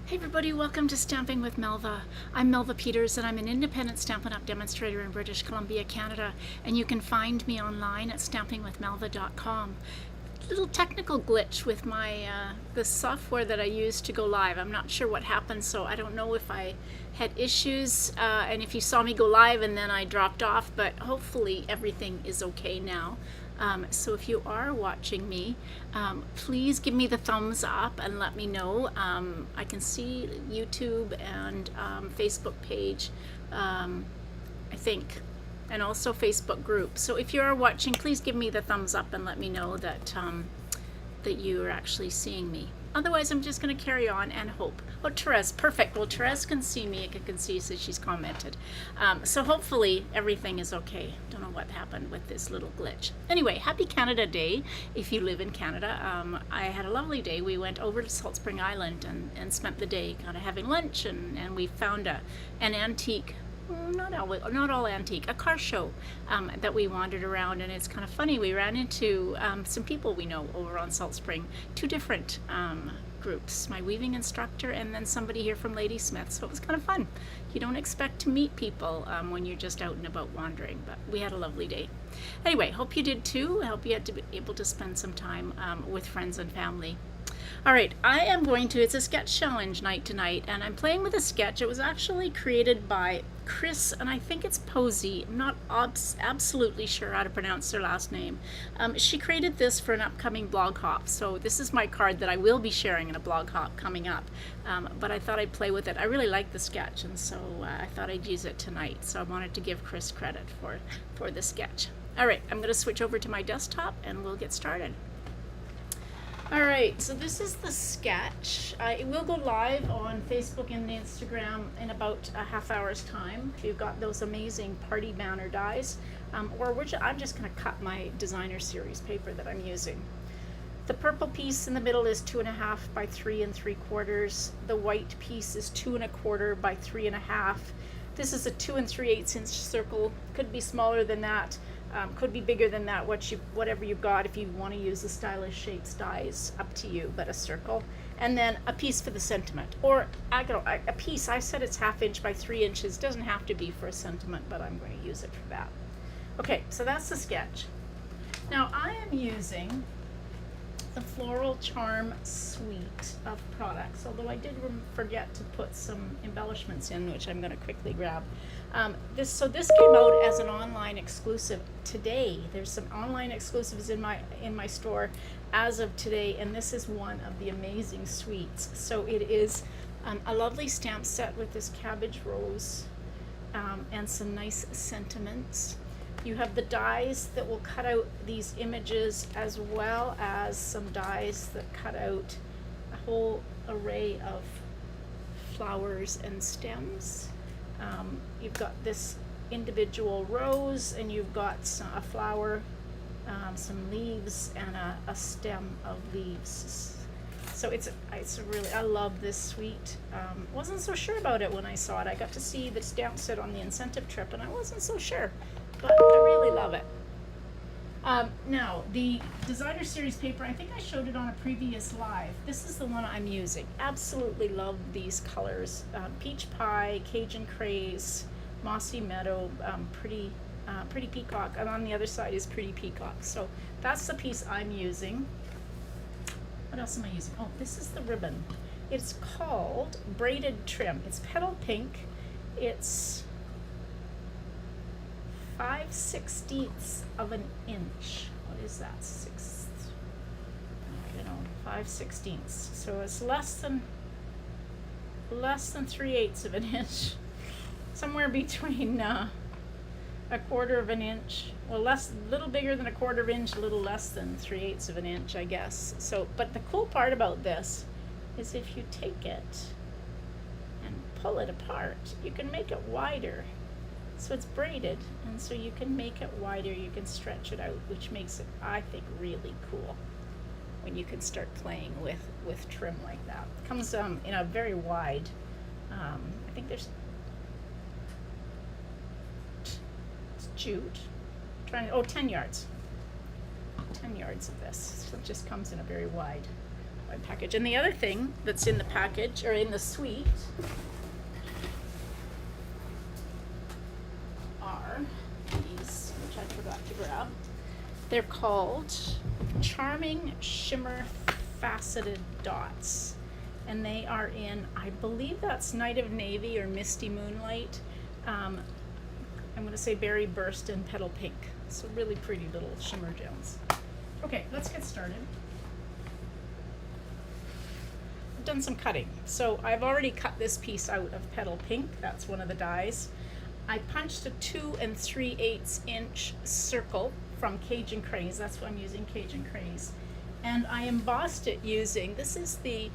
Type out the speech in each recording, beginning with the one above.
Hey everybody, welcome to Stamping with Melva. I'm Melva Peters and I'm an independent Stampin' Up! Demonstrator in British Columbia, Canada, and you can find me online at stampingwithmelva.com. Little technical glitch with my the software that I use to go live. I'm not sure what happened, so I don't know if I had issues and if you saw me go live and then I dropped off, but hopefully everything is okay now. So if you are watching me, please give me the thumbs up and let me know. I can see YouTube and Facebook page, I think, and also Facebook group. So if you are watching, please give me the thumbs up and let me know that that you are actually seeing me. Otherwise, I'm just going to carry on and hope. Oh, Therese, perfect. Well, Therese can see me. I can see, so she's commented. So hopefully everything is okay. Don't know what happened with this little glitch. Anyway, happy Canada Day if you live in Canada. I had a lovely day. We went over to Salt Spring Island and spent the day kind of having lunch, and we found an antique, not all antique, a car show that we wandered around, and it's kind of funny. We ran into some people we know over on Salt Spring, two different groups, my weaving instructor and then somebody here from Ladysmith, so it was kind of fun. You don't expect to meet people when you're just out and about wandering, but we had a lovely day. Anyway, hope you did too. I hope you had to be able to spend some time with friends and family. All right, I am going to, it's a sketch challenge night tonight, and I'm playing with a sketch. It was actually created by Chris, and I think it's Posey. I'm not absolutely sure how to pronounce their last name. She created this for an upcoming blog hop, so this is my card that I will be sharing in a blog hop coming up, but I thought I'd play with it. I really like the sketch, and so I thought I'd use it tonight, so I wanted to give Chris credit for the sketch. All right, I'm going to switch over to my desktop, and we'll get started. All right, so this is the sketch. It will go live on Facebook and Instagram in about a half hour's time. If you've got those amazing party banner dies, I'm just going to cut my designer series paper that I'm using. The purple piece in the middle is 2.5 by 3 3/4. The white piece is 2 1/4 by 3 1/2. This is a 2 3/8 inch circle. Could be smaller than that. Could be bigger than that, whatever you've got. If you want to use the stylish shapes dies, up to you, but a circle. And then a piece for the sentiment. Or a piece, I said it's 1/2 inch by 3 inches. Doesn't have to be for a sentiment, but I'm going to use it for that. Okay, so that's the sketch. Now I am using the Floral Charm suite of products, although I did forget to put some embellishments in, which I'm going to quickly grab. This came out as an online exclusive today. There's some online exclusives in my store as of today, and this is one of the amazing suites. So it is a lovely stamp set with this cabbage rose and some nice sentiments. You have the dies that will cut out these images, as well as some dies that cut out a whole array of flowers and stems. You've got this individual rose, and you've got a flower, some leaves, and a stem of leaves. So it's a really, I love this suite. Wasn't so sure about it when I saw it. I got to see the stamp set on the incentive trip, and I wasn't so sure, but I really love it. Now, the designer series paper, I think I showed it on a previous live. This is the one I'm using. Absolutely love these colors. Peach Pie, Cajun Craze, Mossy Meadow, Pretty Peacock, and on the other side is Pretty Peacock. So that's the piece I'm using. What else am I using? Oh, this is the ribbon. It's called Braided Trim. It's petal pink. It's 5/16 of an inch. What is that? 5/16. So it's less than 3/8 of an inch. Somewhere between a 1/4 of an inch. Well, little bigger than a 1/4 of an inch, a little less than 3/8 of an inch, I guess. So, but the cool part about this is if you take it and pull it apart, you can make it wider. So it's braided, and so you can make it wider, you can stretch it out, which makes it, I think, really cool when you can start playing with trim like that. It comes in a very wide, I think there's, it's jute, 10 yards. 10 yards of this, so it just comes in a very wide my package. And the other thing that's in the package, or in the suite, are these, which I forgot to grab. They're called Charming Shimmer Faceted Dots. And they are in, I believe that's Night of Navy or Misty Moonlight. I'm going to say Berry Burst and Petal Pink. So really pretty little shimmer gems. Okay, let's get started. I've done some cutting. So I've already cut this piece out of Petal Pink. That's one of the dies. I punched a 2 3/8 inch circle from Cajun Craze. That's what I'm using, Cajun Craze. And I embossed it using, this is the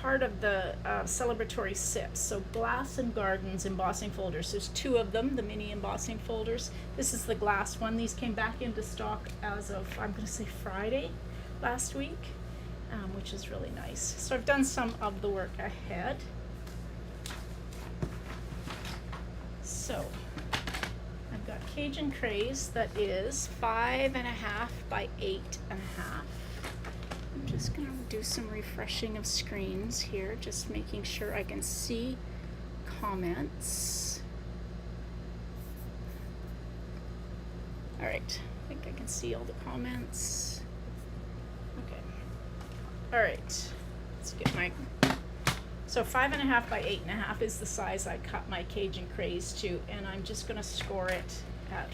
part of the celebratory sips. So Glass and Gardens embossing folders. There's 2 of them, the mini embossing folders. This is the glass one. These came back into stock as of, I'm going to say Friday last week, which is really nice. So I've done some of the work ahead. So I've got Cajun Craze that is 5.5 by 8.5. I'm just going to do some refreshing of screens here, just making sure I can see comments. All right, I think I can see all the comments. Okay. All right, let's get my, so 5.5 by 8.5 is the size I cut my Cajun Craze to, and I'm just going to score it at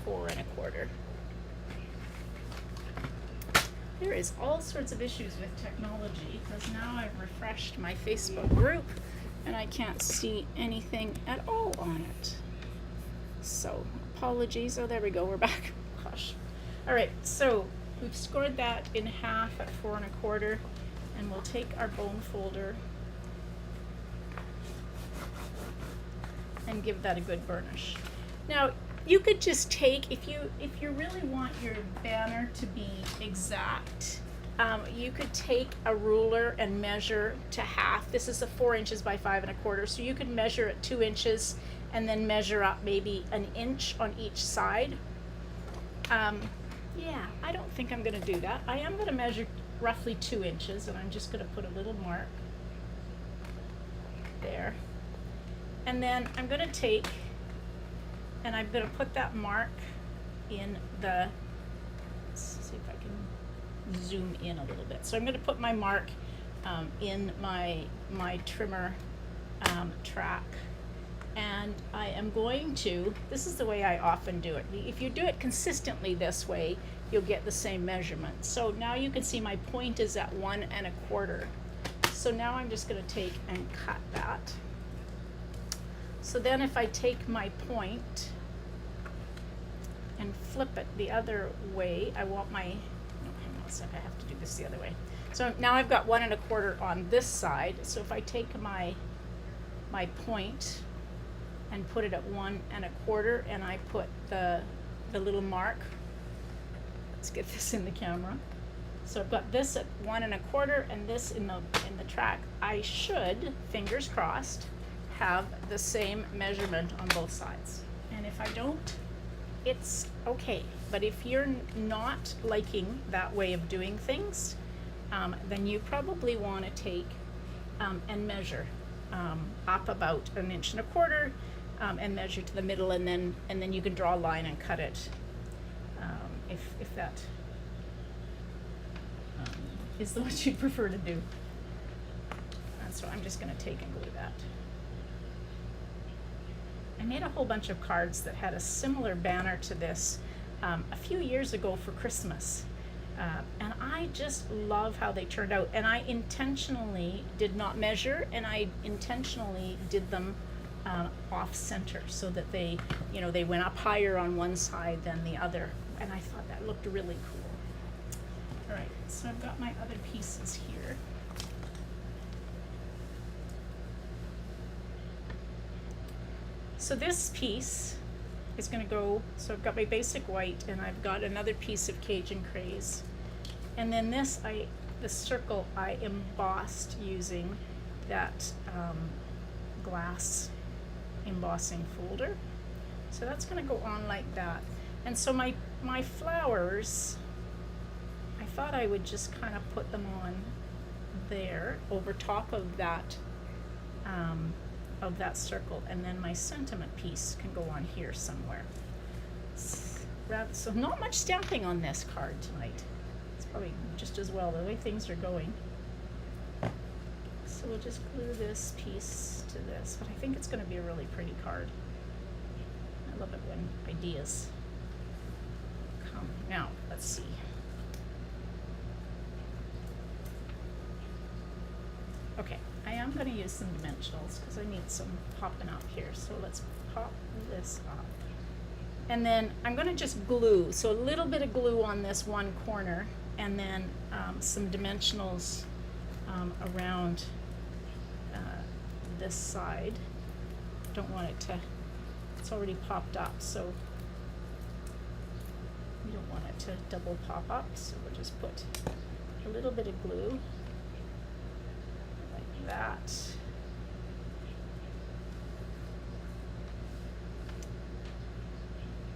4 1/4. There is all sorts of issues with technology because now I've refreshed my Facebook group and I can't see anything at all on it. So apologies. Oh, there we go. We're back. Gosh. All right. So we've scored that in half at 4 1/4, and we'll take our bone folder and give that a good burnish. Now, you could just take, if you really want your banner to be exact, you could take a ruler and measure to half. This is a 4 inches by 5 1/4, so you could measure at 2 inches and then measure up maybe 1 inch on each side. Yeah, I don't think I'm going to do that. I am going to measure roughly 2 inches, and I'm just going to put a little mark there. And then I'm going to take, and I'm going to put that mark in the, let's see if I can zoom in a little bit. So I'm going to put my mark in my trimmer track, and I am going to, this is the way I often do it. If you do it consistently this way, you'll get the same measurement. So now you can see my point is at 1 1/4. So now I'm just going to take and cut that. So then if I take my point and flip it the other way, I want my, no, hang on a sec, I have to do this the other way. So now I've got 1 1/4 on this side. So if I take my point and put it at 1 1/4, and I put the little mark, let's get this in the camera. So I've got this at 1 1/4 and this in the track. I should, fingers crossed, have the same measurement on both sides. And if I don't, it's okay. But if you're not liking that way of doing things, then you probably want to take and measure up about 1 1/4 inches, and measure to the middle, and then you can draw a line and cut it if that is what you'd prefer to do. And so I'm just going to take and glue that. I made a whole bunch of cards that had a similar banner to this a few years ago for Christmas. And I just love how they turned out. And I intentionally did not measure, and I intentionally did them off center so that they, they went up higher on one side than the other. And I thought that looked really cool. All right, so I've got my other pieces here. So this piece is going to go, so I've got my basic white, and I've got another piece of Cajun Craze. And then this, the circle I embossed using that glass embossing folder. So that's going to go on like that. And so my flowers, I thought I would just kind of put them on there over top of that circle, and then my sentiment piece can go on here somewhere. So not much stamping on this card tonight. It's probably just as well the way things are going. So we'll just glue this piece to this, but I think it's going to be a really pretty card. I love it when ideas come. Now, let's see. Okay, I am going to use some dimensionals because I need some popping up here. So let's pop this up. And then I'm going to just glue, so a little bit of glue on this one corner, and then some dimensionals around this side. Don't want it to, it's already popped up, so we don't want it to double pop up, so we'll just put a little bit of glue like that.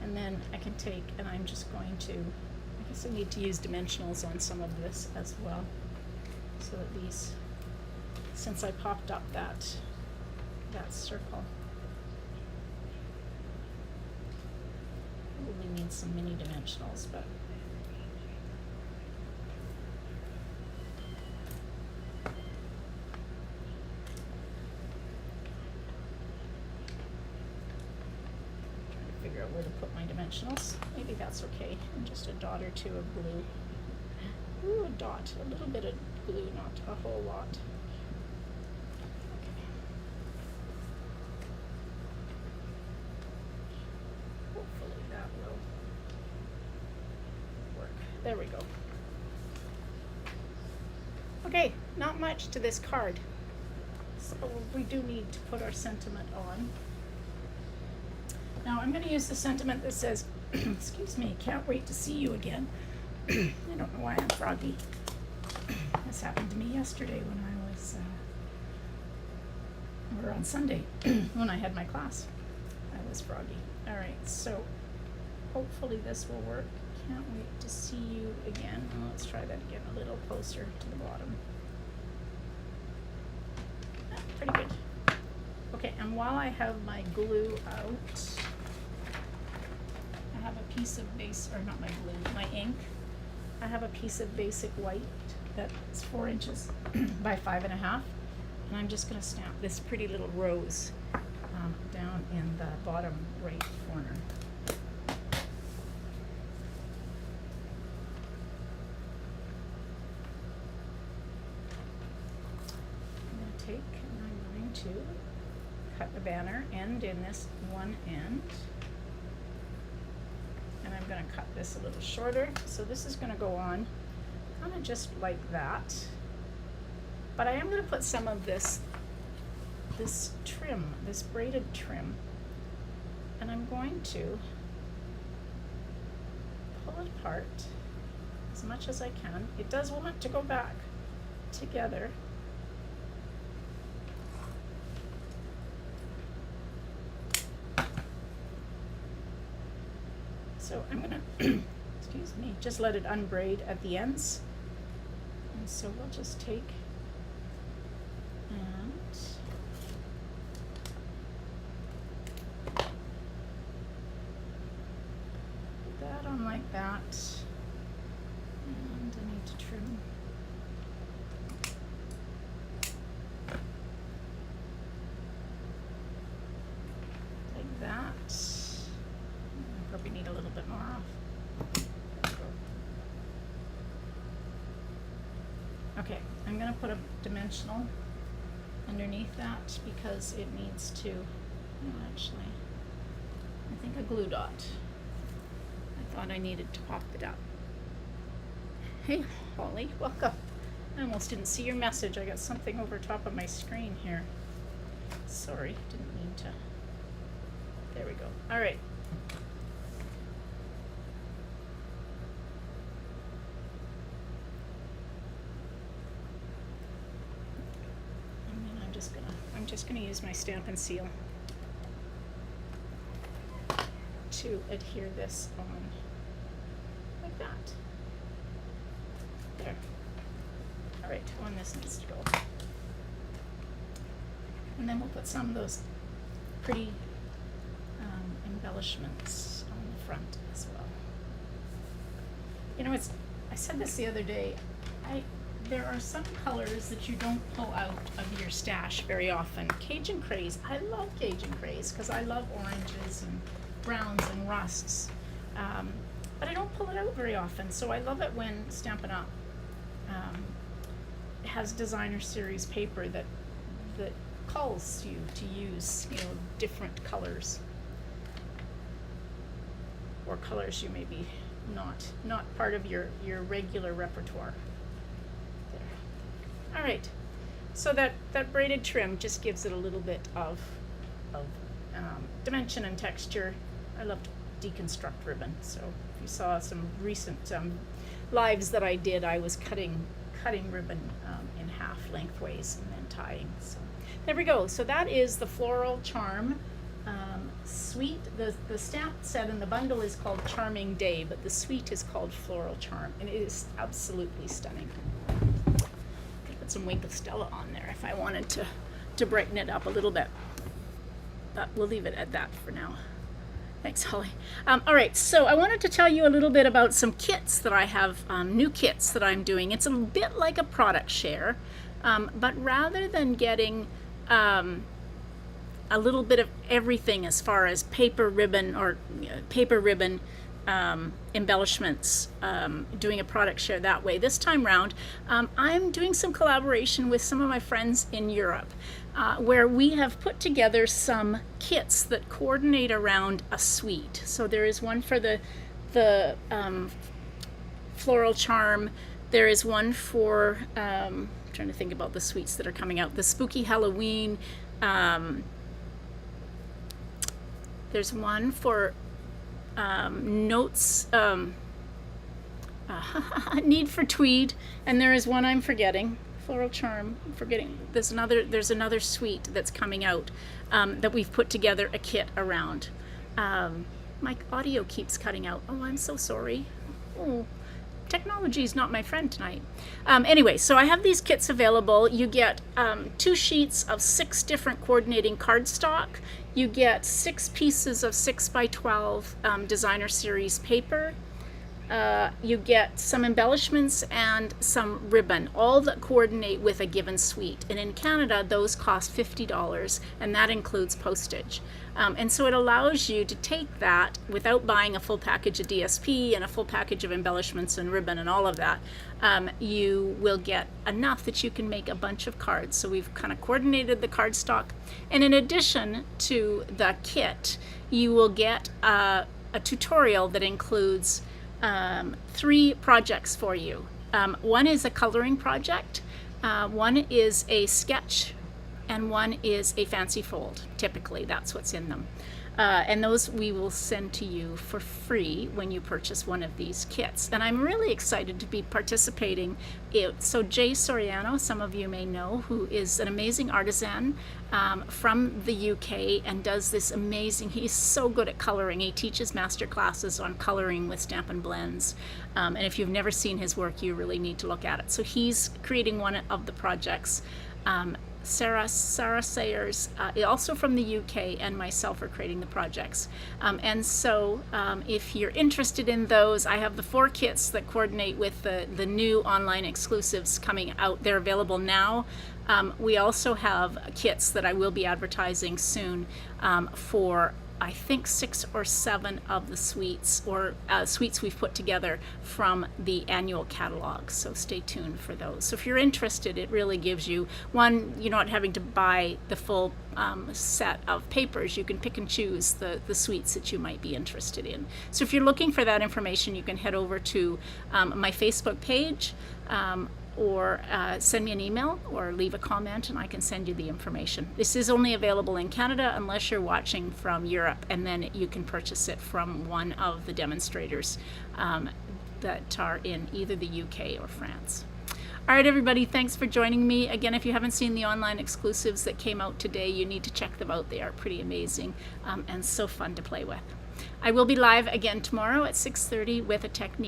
And then I can take, and I'm just going to, I guess I need to use dimensionals on some of this as well, so that these, since I popped up that circle, probably need some mini dimensionals, but figure out where to put my dimensionals. Maybe that's okay. And just a dot or two of glue. Ooh, a dot. A little bit of glue, not a whole lot. Okay. Hopefully that will work. There we go. Okay, not much to this card. So we do need to put our sentiment on. Now I'm going to use the sentiment that says, excuse me, can't wait to see you again. I don't know why I'm froggy. This happened to me yesterday when I was, or on Sunday when I had my class. I was froggy. All right, so hopefully this will work. Can't wait to see you again. Well, let's try that again, a little closer to the bottom. Pretty good. Okay, and while I have my glue out, I have a piece of base, or not my glue, my ink. I have a piece of basic white that's 4 inches by 5.5, and I'm just going to stamp this pretty little rose down in the bottom right corner. I'm going to take, and I'm going to cut the banner end in this one end, and I'm going to cut this a little shorter, so this is going to go on kind of just like that, but I am going to put some of this trim, this braided trim, and I'm going to pull it apart as much as I can. It does want to go back together. So I'm going to, excuse me, just let it unbraid at the ends. And so we'll just take and put that on like that. And I need to trim. Like that. Probably need a little bit more off. Okay, I'm going to put a dimensional underneath that because it needs to, actually, I think a glue dot. I thought I needed to pop it up. Hey, Holly, welcome. I almost didn't see your message. I got something over top of my screen here. Sorry, didn't mean to. There we go. All right. I'm just gonna use my Stampin' Seal to adhere this on like that. All right, one this needs to go. And then we'll put some of those pretty embellishments on the front as well. You know, I said this the other day, there are some colors that you don't pull out of your stash very often. Cajun Craze, I love Cajun Craze because I love oranges and browns and rusts. But I don't pull it out very often, so I love it when Stampin' Up! Has designer series paper that calls you to use, you know, different colors, or colors you may be not part of your regular repertoire. There. All right, so that braided trim just gives it a little bit of dimension and texture. I love to deconstruct ribbon, so if you saw some recent lives that I did, I was cutting ribbon in half lengthways and then tying. So there we go. So that is the Floral Charm suite. The stamp set in the bundle is called Charming Day, but the suite is called Floral Charm, and it is absolutely stunning. Could put some Wink of Stella on there if I wanted to brighten it up a little bit, but we'll leave it at that for now. Thanks, Holly. All right, so I wanted to tell you a little bit about some kits that I have, new kits that I'm doing. It's a bit like a product share, but rather than getting a little bit of everything as far as paper ribbon or paper ribbon embellishments, doing a product share that way. This time round, I'm doing some collaboration with some of my friends in Europe, where we have put together some kits that coordinate around a suite. So there is one for the Floral Charm. There is one for, I'm trying to think about the suites that are coming out, the Spooky Halloween. There's one for notes, Need for Tweed, and there is one I'm forgetting. Floral Charm, I'm forgetting. There's another suite that's coming out that we've put together a kit around. My audio keeps cutting out. Oh, I'm so sorry. Oh, technology is not my friend tonight. Anyway, so I have these kits available. You get 2 sheets of 6 different coordinating cardstock. You get 6 pieces of 6x12 designer series paper. You get some embellishments and some ribbon, all that coordinate with a given suite. And in Canada, those cost $50, and that includes postage. And so it allows you to take that without buying a full package of DSP and a full package of embellishments and ribbon and all of that. You will get enough that you can make a bunch of cards. So we've kind of coordinated the cardstock. And in addition to the kit, you will get a tutorial that includes 3 projects for you. One is a coloring project, one is a sketch, and one is a fancy fold. Typically, that's what's in them. And those we will send to you for free when you purchase one of these kits. And I'm really excited to be participating. So Jay Soriano, some of you may know, who is an amazing artisan from the UK and does this amazing, he's so good at coloring. He teaches master classes on coloring with Stampin' Blends. And if you've never seen his work, you really need to look at it. So he's creating one of the projects. Sarah Sayers, also from the UK, and myself are creating the projects. And so if you're interested in those, I have the 4 kits that coordinate with the new online exclusives coming out. They're available now. We also have kits that I will be advertising soon for, I think, 6 or 7 of the suites or suites we've put together from the annual catalog. So stay tuned for those. So if you're interested, it really gives you, one, you're not having to buy the full set of papers. You can pick and choose the suites that you might be interested in. So if you're looking for that information, you can head over to my Facebook page, or send me an email or leave a comment and I can send you the information. This is only available in Canada unless you're watching from Europe, and then you can purchase it from one of the demonstrators that are in either the UK or France. All right, everybody, thanks for joining me. Again, if you haven't seen the online exclusives that came out today, you need to check them out. They are pretty amazing and so fun to play with. I will be live again tomorrow at 6:30 with a technique.